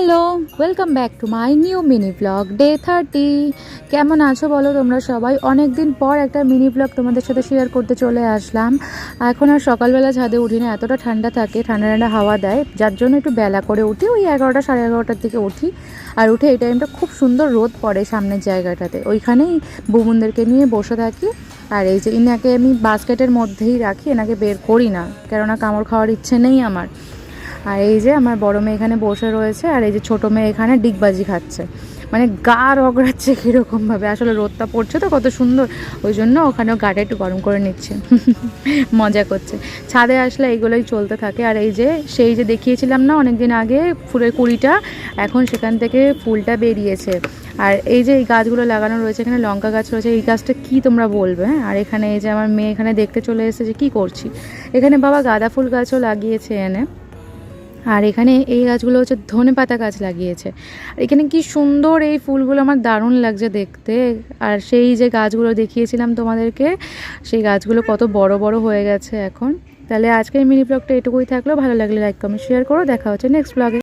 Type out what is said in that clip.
Hello, welcome back to my new mini blog day 30। কেমন আছো বলো তোমরা সবাই? অনেক দিন পর একটা মিনি ব্লগ তোমাদের সাথে শেয়ার করতে চলে আসলাম। এখন আর সকালবেলা ছাদে উঠি না, এতটা ঠান্ডা থাকে, ঠান্ডা ঠান্ডা হাওয়া দেয়, যার জন্য একটু বেলা করে উঠি, ওই 11টা সাড়ে 11টার দিকে উঠি। আর উঠে এই টাইমটা খুব সুন্দর রোদ পড়ে সামনের জায়গাটাতে, ওইখানেই বুবুনদেরকে নিয়ে বসে থাকি। আর এই যে ইনাকে আমি বাস্কেটের মধ্যেই রাখি, এনাকে বের করি না, কেননা কামড় খাওয়ার ইচ্ছে নেই আমার। আর এই যে আমার বড় মেয়ে এখানে বসে রয়েছে, আর এই যে ছোটো মেয়ে এখানে ডিগবাজি খাচ্ছে, মানে গা রগড়াচ্ছে কীরকমভাবে। আসলে রোদটা পড়ছে তো কত সুন্দর, ওই জন্য ওখানেও গাটা একটু গরম করে নিচ্ছে, মজা করছে। ছাদে আসলে এইগুলোই চলতে থাকে। আর এই যে সেই যে দেখিয়েছিলাম না অনেক দিন আগে ফুলের কুড়িটা, এখন সেখান থেকে ফুলটা বেরিয়েছে। আর এই যে এই গাছগুলো লাগানো রয়েছে, এখানে লঙ্কা গাছ রয়েছে, এই গাছটা কি তোমরা বলবে? হ্যাঁ, আর এখানে এই যে আমার মেয়ে এখানে দেখতে চলে এসেছে যে কী করছি। এখানে বাবা গাঁদা ফুল গাছও লাগিয়েছে এনে। আর এখানে এই গাছগুলো হচ্ছে ধনেপাতা গাছ লাগিয়েছে। আর এখানে কি সুন্দর এই ফুলগুলো, আমার দারুণ লাগছে দেখতে। আর সেই যে গাছগুলো দেখিয়েছিলাম তোমাদেরকে, সেই গাছগুলো কত বড় বড় হয়ে গেছে এখন। তাহলে আজকের মিনি ব্লগটা এটুকুই থাকলো। ভালো লাগলে লাইক কমেন্ট শেয়ার করো। দেখা হচ্ছে নেক্সট ব্লগে।